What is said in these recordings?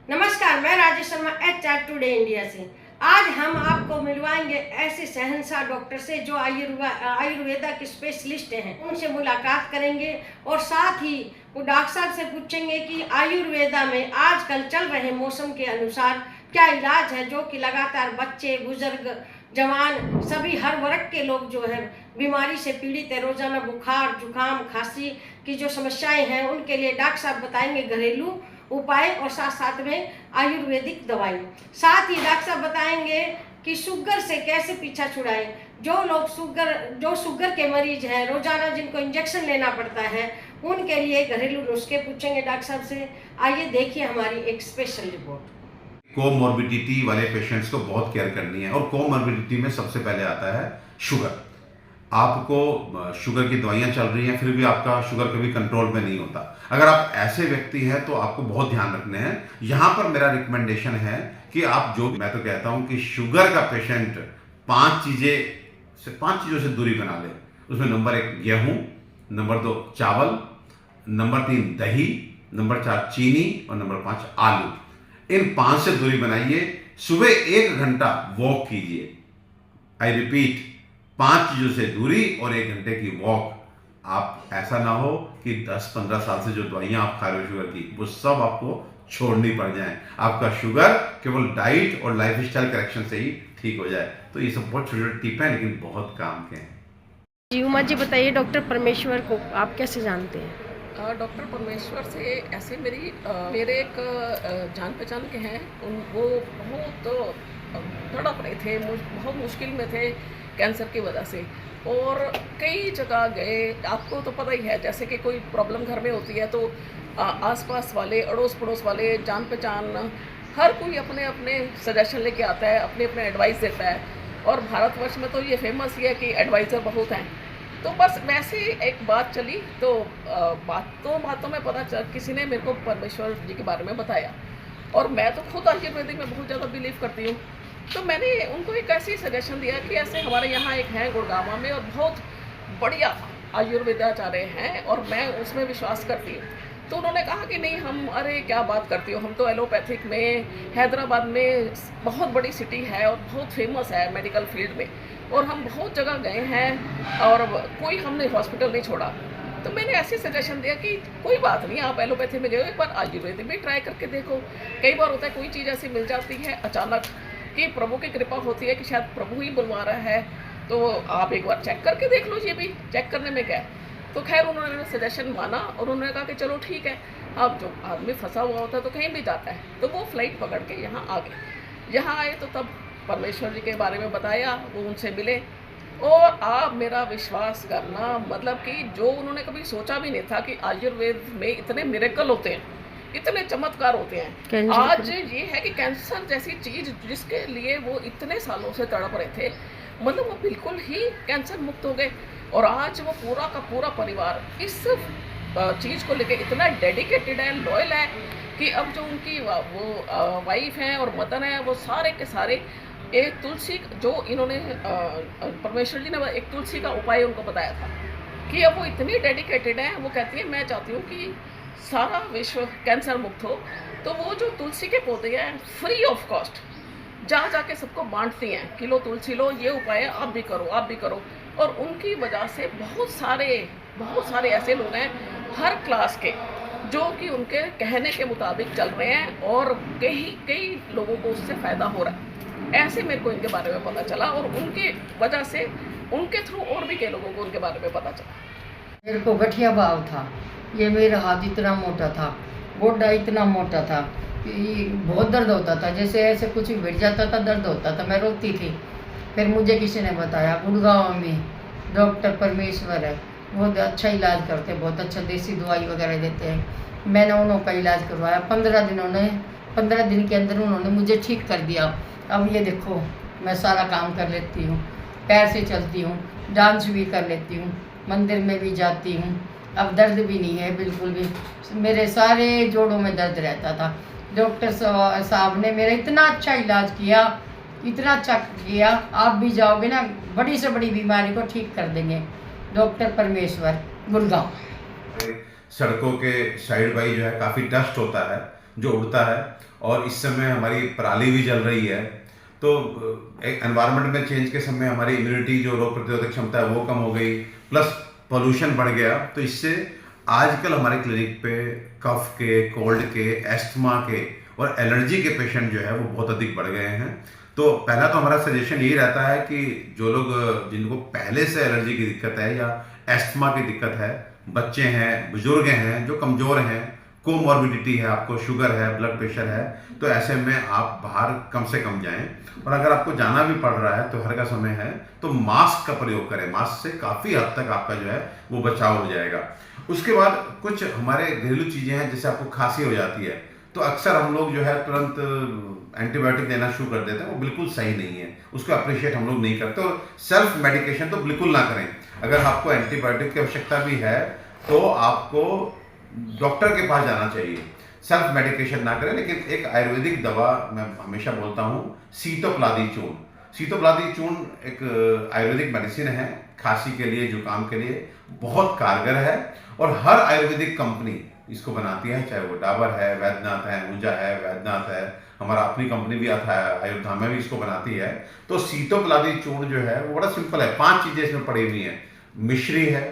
नमस्कार, मैं Rajesh Sharma HR today India से। आज हम आपको मिलवाएंगे ऐसे शहंशाह डॉक्टर से जो आयुर्वेदा के स्पेशलिस्ट हैं। उनसे मुलाकात करेंगे और साथ ही वो डॉक्टर साहब से पूछेंगे कि आयुर्वेदा में आजकल चल रहे मौसम के अनुसार क्या इलाज है, जो कि लगातार बच्चे, बुजुर्ग, जवान, सभी हर वर्ग के लोग जो है बीमारी से पीड़ित है। रोजाना बुखार, जुकाम, खांसी की जो समस्याएं हैं उनके लिए डॉक्टर साहब बताएंगे घरेलू उपाय और साथ साथ में आयुर्वेदिक दवाई। साथ ही डॉक्टर साहब बताएंगे कि शुगर से कैसे पीछा छुड़ाएं। जो शुगर के मरीज हैं, रोजाना जिनको इंजेक्शन लेना पड़ता है, उनके लिए घरेलू नुस्खे पूछेंगे डॉक्टर साहब से। आइए देखिए हमारी एक स्पेशल रिपोर्ट। कोमॉर्बिडिटी वाले पेशेंट्स को बहुत केयर करनी है और कोमॉर्बिडिटी में सबसे पहले आता है शुगर। आपको शुगर की दवाइयाँ चल रही हैं, फिर भी आपका शुगर कभी कंट्रोल में नहीं होता। अगर आप ऐसे व्यक्ति हैं तो आपको बहुत ध्यान रखने हैं। यहाँ पर मेरा रिकमेंडेशन है कि आप मैं तो कहता हूँ कि शुगर का पेशेंट पांच चीज़ों से दूरी बना ले। उसमें नंबर 1 गेहूँ, नंबर 2 चावल, नंबर 3 दही, नंबर 4 चीनी और नंबर 5 आलू। इन 5 से दूरी बनाइए। सुबह 1 घंटा वॉक कीजिए। आई रिपीट, 5 चीज़ों से दूरी और 1 घंटे की वॉक। आप ऐसा ना हो कि 10-15 साल से जो दवाइयाँ आप खा रहे हो शुगर की, वो सब आपको छोड़नी पड़ जाए। आपका शुगर केवल डाइट और लाइफस्टाइल करेक्शन से ही ठीक हो जाए। तो ये सब बहुत छोटे छोटे टिप हैं, लेकिन बहुत काम के हैं। जी उमा जी, बताइए डॉक्टर परमेश्वर को आप कैसे जानते हैं? डॉक्टर परमेश्वर से ऐसे मेरे एक जान पहचान के हैं। वो बहुत तड़प रहे थे, बहुत मुश्किल में थे कैंसर की वजह से, और कई जगह गए। आपको तो पता ही है, जैसे कि कोई प्रॉब्लम घर में होती है तो आसपास वाले, अड़ोस पड़ोस वाले, जान पहचान, हर कोई अपने अपने सजेशन लेके आता है, अपने अपने एडवाइस देता है। और भारतवर्ष में तो ये फेमस ही है कि एडवाइज़र बहुत हैं। तो बस वैसे एक बात चली तो बातों में पता चल, किसी ने मेरे को परमेश्वर जी के बारे में बताया, और मैं तो खुद आयुर्वेदिक में बहुत ज़्यादा बिलीव करती हूँ। तो मैंने उनको एक ऐसी सजेशन दिया कि ऐसे हमारे यहाँ एक है गुड़गांव में, और बहुत बढ़िया आयुर्वेदाचार्य हैं और मैं उसमें विश्वास करती हूँ। तो उन्होंने कहा कि नहीं, हम, अरे क्या बात करती हो, हम तो एलोपैथिक में, हैदराबाद में बहुत बड़ी सिटी है और बहुत फेमस है मेडिकल फील्ड में, और हम बहुत जगह गए हैं और कोई हमने हॉस्पिटल नहीं छोड़ा। तो मैंने ऐसे सजेशन दिया कि कोई बात नहीं, आप एलोपैथी में गए हो, एक बार आयुर्वेदिक भी ट्राई करके देखो। कई बार होता है कोई चीज़ ऐसी मिल जाती है अचानक कि प्रभु की कृपा होती है कि शायद प्रभु ही बुलवा रहा है, तो आप एक बार चेक करके देख लो। ये भी चेक करने में क्या है। तो खैर उन्होंने सजेशन माना और उन्होंने कहा कि चलो ठीक है। अब जो आदमी फंसा हुआ होता है तो कहीं भी जाता है, तो वो फ्लाइट पकड़ के यहाँ आ गए। यहाँ आए तो तब परमेश्वर जी के बारे में बताया, वो उनसे मिले, और आप मेरा विश्वास करना, मतलब कि जो उन्होंने कभी सोचा भी नहीं था कि आयुर्वेद में इतने मिरेकल होते हैं, इतने चमत्कार होते हैं। आज ये है कि कैंसर जैसी चीज़ जिसके लिए वो इतने सालों से तड़प रहे थे, मतलब वो बिल्कुल ही कैंसर मुक्त हो गए। और आज वो पूरा का पूरा परिवार इस चीज़ को लेके इतना डेडिकेटेड है, लॉयल है, कि अब जो उनकी वो वाइफ हैं और मदर हैं, वो सारे के सारे एक तुलसी, जो इन्होंने परमेश्वर जी ने एक तुलसी का उपाय उनको बताया था, कि अब वो इतनी डेडिकेटेड है। वो कहती है मैं चाहती हूँ कि सारा विश्व कैंसर मुक्त हो। तो वो जो तुलसी के पौधे हैं फ्री ऑफ कॉस्ट जा जाके सबको बांटती हैं, किलो तुलसी लो, ये उपाय है, आप भी करो, आप भी करो। और उनकी वजह से बहुत सारे ऐसे लोग हैं हर क्लास के, जो कि उनके कहने के मुताबिक चल रहे हैं, और कई लोगों को उससे फ़ायदा हो रहा है। ऐसे मेरे को इनके बारे में पता चला, और उनकी वजह से उनके थ्रू और भी कई लोगों को उनके बारे में पता चला। मेरे को गठिया भाव था, ये मेरा हाथ इतना मोटा था, गोड्डा इतना मोटा था कि बहुत दर्द होता था, जैसे ऐसे कुछ भी भिड़ जाता था, दर्द होता था, मैं रोती थी। फिर मुझे किसी ने बताया गुड़गांव में डॉक्टर परमेश्वर है, बहुत अच्छा इलाज करते, बहुत अच्छा देसी दवाई वगैरह देते हैं। मैंने उन्होंने का इलाज करवाया। 15 दिन के अंदर उन्होंने मुझे ठीक कर दिया। अब ये देखो, मैं सारा काम कर लेती हूँ, पैर से चलती हूँ, डांस भी कर लेती हूँ, मंदिर में भी जाती हूँ। अब दर्द भी नहीं है बिल्कुल भी। मेरे सारे जोड़ों में दर्द रहता था। डॉक्टर साहब ने मेरा इतना अच्छा इलाज किया, इतना अच्छा किया। आप भी जाओगे ना, बड़ी से बड़ी बीमारी को ठीक कर देंगे। डॉक्टर परमेश्वर, गुड़गांव। सड़कों के साइड बाई जो है काफ़ी डस्ट होता है, जो उड़ता है, और इस समय हमारी पराली भी जल रही है। तो एक एनवायरनमेंट में चेंज के समय हमारी इम्यूनिटी, जो रोग प्रतिरोधक क्षमता है, वो कम हो गई, प्लस पोल्यूशन बढ़ गया। तो इससे आजकल हमारे क्लिनिक पे कफ के, कोल्ड के, एस्थमा के और एलर्जी के पेशेंट जो है वो बहुत अधिक बढ़ गए हैं। तो पहला तो हमारा सजेशन यही रहता है कि जो लोग, जिनको पहले से एलर्जी की दिक्कत है या एस्थमा की दिक्कत है, बच्चे हैं, बुजुर्ग हैं, जो कमज़ोर हैं, कोमॉर्बिडिटी है, आपको शुगर है, ब्लड प्रेशर है, तो ऐसे में आप बाहर कम से कम जाएं। और अगर आपको जाना भी पड़ रहा है, त्योहार का समय है, तो मास्क का प्रयोग करें। मास्क से काफ़ी हद तक आपका जो है वो बचाव हो जाएगा। उसके बाद कुछ हमारे घरेलू चीज़ें हैं, जैसे आपको खांसी हो जाती है, तो अक्सर हम लोग जो है तुरंत एंटीबायोटिक देना शुरू कर देते हैं, वो बिल्कुल सही नहीं है, उसको अप्रिशिएट हम लोग नहीं करते। और सेल्फ मेडिकेशन तो बिल्कुल ना करें। अगर आपको एंटीबायोटिक की आवश्यकता भी है तो आपको डॉक्टर के पास जाना चाहिए, सेल्फ मेडिकेशन ना करें। लेकिन एक आयुर्वेदिक दवा मैं हमेशा बोलता हूँ, सीतोपलादी चूर्ण। सीतोपलादी चूर्ण एक आयुर्वेदिक मेडिसिन है, खांसी के लिए, जुकाम के लिए बहुत कारगर है, और हर आयुर्वेदिक कंपनी इसको बनाती है, चाहे वो डाबर है, वैद्यनाथ है, ऊंजा है, वैद्यनाथ है, हमारा अपनी कंपनी भी आता है अयोध्या में भी इसको बनाती है। तो सीतोपलादी चूर्ण जो है वो बड़ा सिंपल है, 5 चीज़ें इसमें पड़ी हुई हैं। मिश्री है,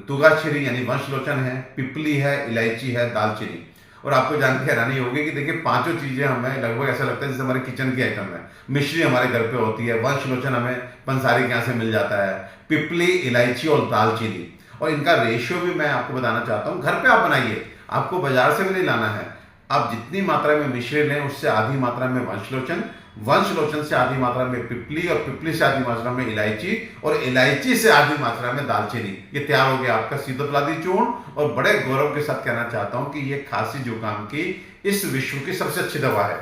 तुगाछिरी यानी वंशलोचन है, पिपली है, इलायची है, दालचीनी। और आपको जान के हैरानी होगी कि देखिए 5 चीज़ें हमें लगभग ऐसा लगता है जैसे हमारे किचन की आइटम है। मिश्री हमारे घर पे होती है, वंशलोचन हमें पंसारी के यहाँ से मिल जाता है, पिपली, इलायची और दालचीनी। और इनका रेशियो भी मैं आपको बताना चाहता हूँ। घर पे आप बनाइए, आपको बाजार से भी नहीं लाना है। आप जितनी मात्रा में मिश्री लें, उससे आधी मात्रा में वंशलोचन, वंशलोचन से आधी मात्रा में पिपली, और पिपली से आधी मात्रा में इलायची, और इलायची से आधी मात्रा में दालचीनी। ये तैयार हो गया आपका सीतोपलादी चूर्ण। और बड़े गौरव के साथ कहना चाहता हूँ कि ये खांसी जुकाम की इस विश्व की सबसे अच्छी दवा है।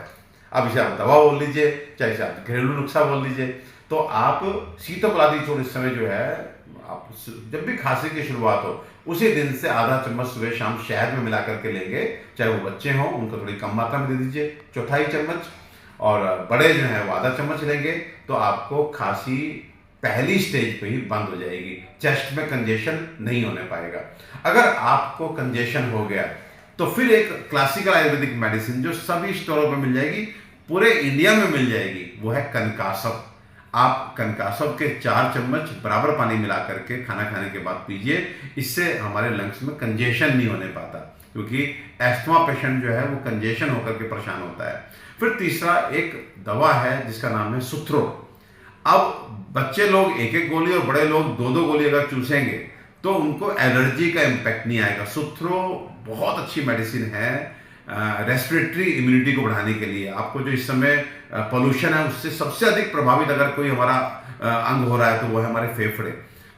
अब इसे आप दवा बोल लीजिए, चाहे इसे आप घरेलू नुस्खा बोल लीजिए। तो आप सीतोपलादी चूर्ण इस समय जो है, आप जब भी खांसी की शुरुआत हो, उसी दिन से आधा चम्मच सुबह शाम शहद में मिला करके लेंगे। चाहे वो बच्चे हों, उनको थोड़ी कम मात्रा में दे दीजिए, 1/4 चम्मच, और बड़े जो हैं वो आधा चम्मच लेंगे। तो आपको खांसी पहली स्टेज पे ही बंद हो जाएगी, चेस्ट में कंजेशन नहीं होने पाएगा। अगर आपको कंजेशन हो गया तो फिर एक क्लासिकल आयुर्वेदिक मेडिसिन जो सभी स्टोरों पर मिल जाएगी, पूरे इंडिया में मिल जाएगी, वो है कनकासव। आप कनकासव के 4 चम्मच बराबर पानी मिला करके खाना खाने के बाद पीजिए। इससे हमारे लंग्स में कंजेशन नहीं होने पाता, क्योंकि एस्थमा पेशेंट जो है वो कंजेशन होकर के परेशान होता है। फिर तीसरा एक दवा है जिसका नाम है सुथ्रो। अब बच्चे लोग 1-1 गोली और बड़े लोग 2-2 गोली अगर चूसेंगे तो उनको एलर्जी का इम्पैक्ट नहीं आएगा। सुथ्रो बहुत अच्छी मेडिसिन है रेस्पिरेटरी इम्यूनिटी को बढ़ाने के लिए। आपको जो इस समय पोल्यूशन है, उससे सबसे अधिक प्रभावित अगर कोई हमारा अंग हो रहा है तो वो है हमारे फेफड़े।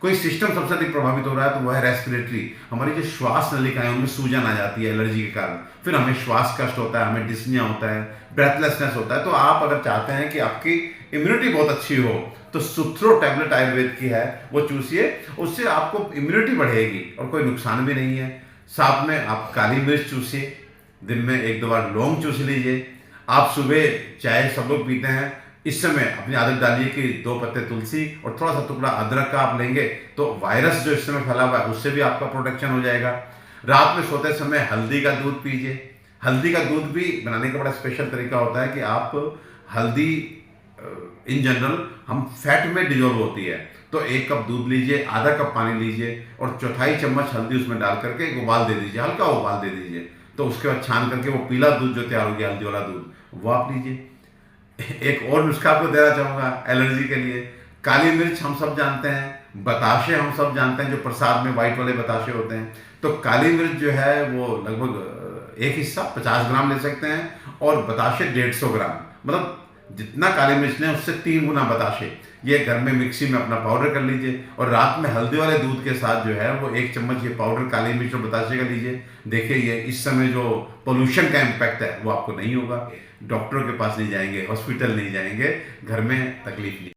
कोई सिस्टम सबसे अधिक प्रभावित हो रहा है तो वो है रेस्पिरेटरी। हमारी जो श्वास नलिकाएं, उनमें सूजन आ जाती है एलर्जी के कारण, फिर हमें श्वास कष्ट होता है, हमें डिस्निया होता है, ब्रेथलेसनेस होता है। तो आप अगर चाहते हैं कि आपकी इम्यूनिटी बहुत अच्छी हो तो सुथ्रो टैबलेट आयुर्वेद की है, वो चूसिए, उससे आपको इम्यूनिटी बढ़ेगी और कोई नुकसान भी नहीं है। साथ में आप काली मिर्च चूसिए, दिन में 1-2 बार लौंग चूस लीजिए। आप सुबह चाय सब लोग पीते हैं, इस समय अपनी आदत डालिए कि 2 पत्ते तुलसी और थोड़ा सा टुकड़ा अदरक का आप लेंगे तो वायरस जो इस समय फैला हुआ है उससे भी आपका प्रोटेक्शन हो जाएगा। रात में सोते समय हल्दी का दूध पीजिए। हल्दी का दूध भी बनाने का बड़ा स्पेशल तरीका होता है कि आप हल्दी इन जनरल हम फैट में डिजोल्व होती है, तो 1 कप दूध लीजिए, आधा कप पानी लीजिए और 1/4 चम्मच हल्दी उसमें डाल करके एक उबाल दे दीजिए, हल्का उबाल दे दीजिए। तो उसके बाद छान करके वो पीला दूध जो तैयार हो गया, हल्दी वाला दूध, वो आप लीजिए। एक और नुस्खा आपको देना चाहूँगा एलर्जी के लिए। काली मिर्च हम सब जानते हैं, बताशे हम सब जानते हैं, जो प्रसाद में वाइट वाले बताशे होते हैं। तो काली मिर्च जो है वो लगभग 1 हिस्सा 50 ग्राम ले सकते हैं, और बताशे 150 ग्राम, मतलब जितना काली मिर्च लें उससे 3 गुना बताशे। ये घर में मिक्सी में अपना पाउडर कर लीजिए, और रात में हल्दी वाले दूध के साथ जो है वो 1 चम्मच ये पाउडर काली मिर्च और बताशे का लीजिए। देखिए ये इस समय जो पोल्यूशन का इम्पैक्ट है वो आपको नहीं होगा। डॉक्टरों के पास नहीं जाएंगे, हॉस्पिटल नहीं जाएंगे, घर में तकलीफ नहीं।